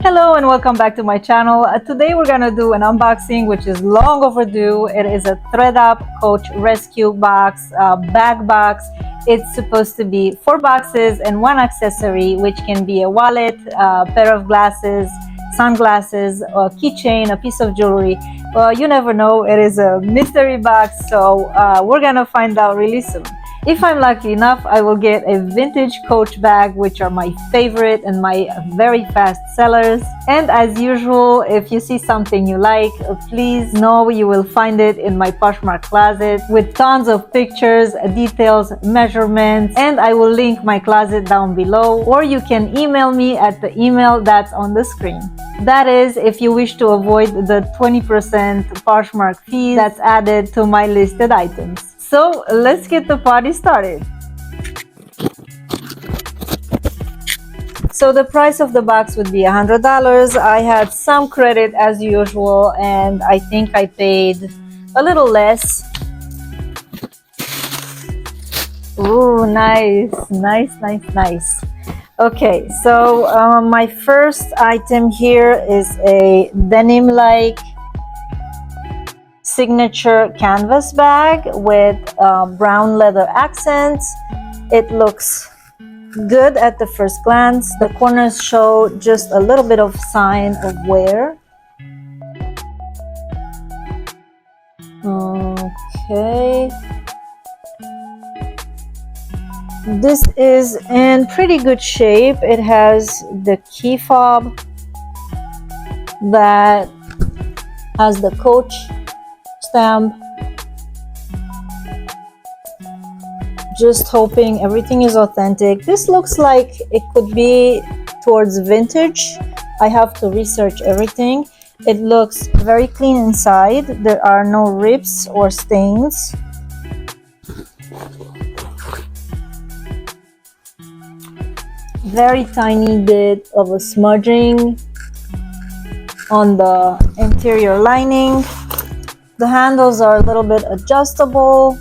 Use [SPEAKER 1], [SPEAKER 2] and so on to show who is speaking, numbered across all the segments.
[SPEAKER 1] Hello and welcome back to my channel. Today we're gonna do an unboxing which is long overdue. It is a Thredup Coach Rescue box, bag box. It's supposed to be 4 boxes and 1 accessory, which can be a wallet, a pair of glasses, sunglasses, a keychain, a piece of jewelry. Well, you never know. It is a mystery box, so we're gonna find out really soon. If I'm lucky enough, I will get a vintage Coach bag, which are my favorite and my very fast sellers. And as usual, if you see something you like, please know you will find it in my Poshmark closet with tons of pictures, details, measurements, and I will link my closet down below, or you can email me at the email that's on the screen. That is, if you wish to avoid the 20% Poshmark fee that's added to my listed items. So let's get the party started. So the price of the box would be $100. I had some credit as usual, and I think I paid a little less. Ooh, nice. Okay, so my first item here is a denim-like signature canvas bag with brown leather accents. It looks good at the first glance. The corners show just a little bit of sign of wear. Okay. This is in pretty good shape. It has the key fob that has the Coach stamp. Just hoping everything is authentic. This looks like it could be towards vintage. I have to research everything. It looks very clean inside. There are no rips or stains. Very tiny bit of a smudging on the interior lining. The handles are a little bit adjustable,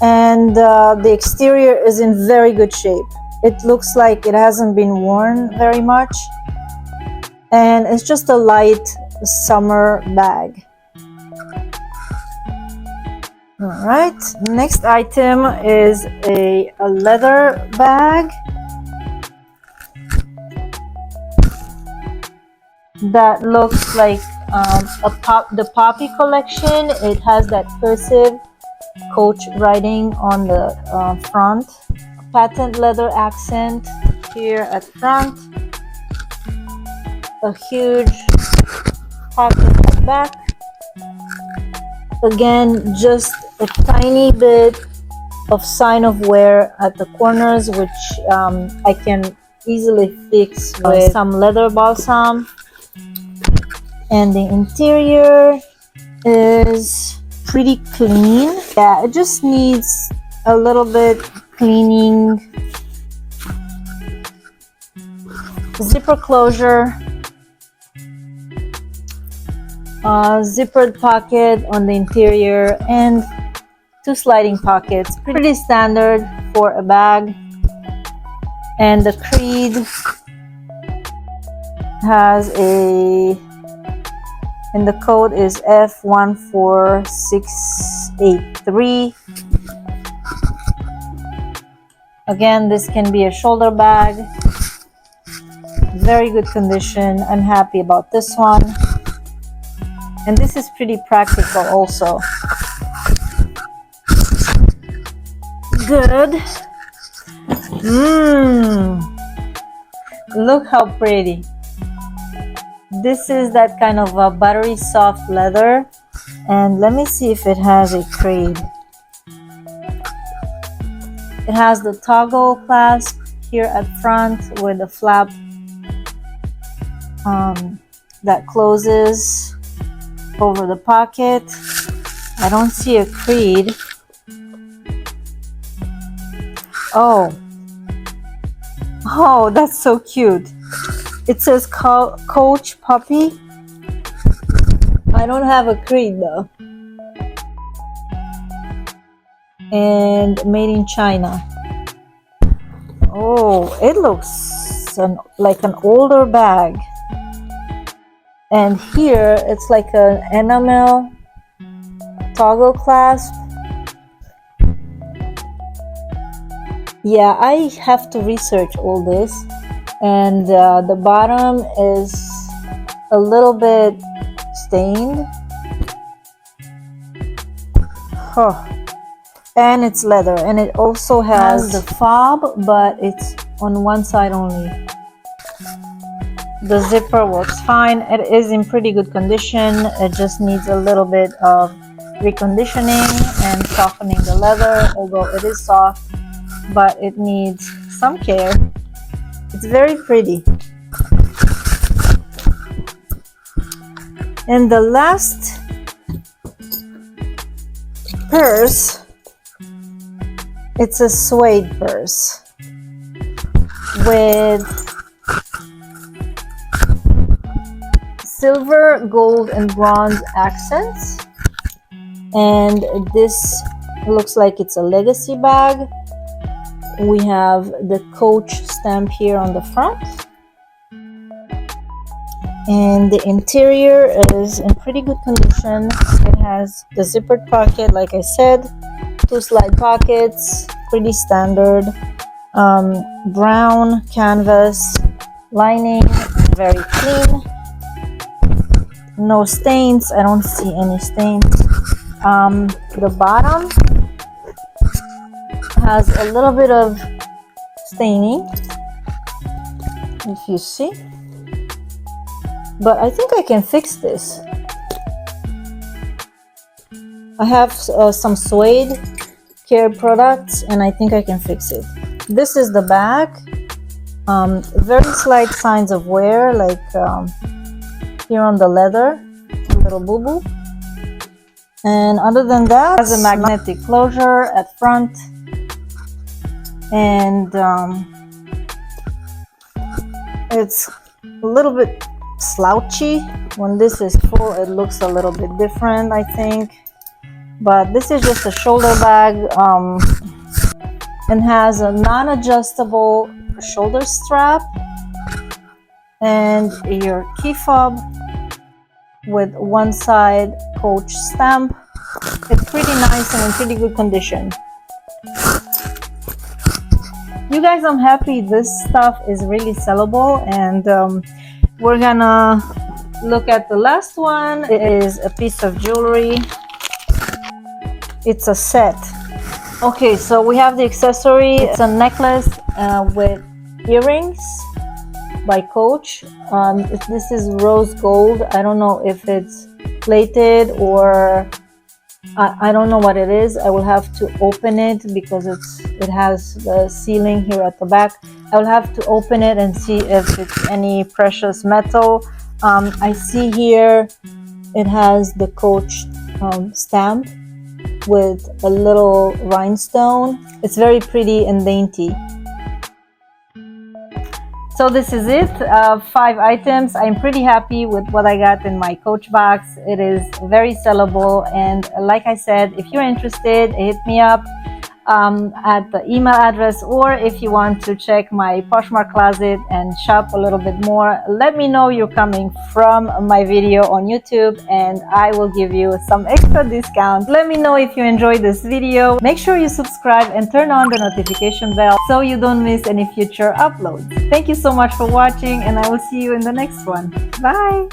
[SPEAKER 1] and the exterior is in very good shape. It looks like it hasn't been worn very much, and it's just a light summer bag. All right, next item is a leather bag that looks like the Poppy collection. It has that cursive Coach writing on the front. Patent leather accent here at front. A huge pocket at the back. Again, just a tiny bit of sign of wear at the corners, which I can easily fix with some leather balsam. And the interior is pretty clean. Yeah, it just needs a little bit cleaning. Zipper closure, zippered pocket on the interior, and 2 sliding pockets. Pretty standard for a bag. And the creed has and the code is F14683. Again, this can be a shoulder bag. Very good condition. I'm happy about this one. And this is pretty practical also. Good. Look how pretty. This is that kind of a buttery soft leather, and let me see if it has a creed. It has the toggle clasp here at front with a flap that closes over the pocket. I don't see a creed. Oh, that's so cute. It says Coach Puppy. I don't have a creed though. And made in China. Oh, it looks like an older bag, and here it's like an enamel toggle clasp. Yeah, I have to research all this, and the bottom is a little bit stained. Oh. And it's leather, and it also has the fob, but it's on one side only. The zipper works fine. It is in pretty good condition. It just needs a little bit of reconditioning and softening the leather, although it is soft, but it needs some care. It's very pretty. And the last purse, it's a suede purse with silver, gold, and bronze accents. And this looks like it's a legacy bag. We have the Coach stamp here on the front. And the interior is in pretty good condition. It has the zippered pocket, like I said, 2 slide pockets, pretty standard, brown canvas lining, very clean, no stains. I don't see any stains. The bottom has a little bit of staining, if you see, but I think I can fix this. I have some suede care products, and I think I can fix it. This is the back. Very slight signs of wear, like here on the leather, a little boo-boo. And other than that, it has a magnetic closure at front, and it's a little bit slouchy. When this is full, it looks a little bit different, I think. But this is just a shoulder bag, and has a non-adjustable shoulder strap and your key fob with one side Coach stamp. It's pretty nice and in pretty good condition. You guys, I'm happy. This stuff is really sellable, and we're gonna look at the last one. It is a piece of jewelry. It's a set. Okay, so we have the accessory. It's a necklace with earrings by Coach. This is rose gold. I don't know if it's plated or I don't know what it is. I will have to open it because it has the sealing here at the back. I will have to open it and see if it's any precious metal. I see here it has the Coach stamp with a little rhinestone. It's very pretty and dainty. So this is it, 5 items. I'm pretty happy with what I got in my Coach box. It is very sellable, and like I said, if you're interested, hit me up at the email address, or if you want to check my Poshmark closet and shop a little bit more, let me know you're coming from my video on YouTube and I will give you some extra discount. Let me know if you enjoyed this video. Make sure you subscribe and turn on the notification bell so you don't miss any future uploads. Thank you so much for watching, and I will see you in the next one. Bye!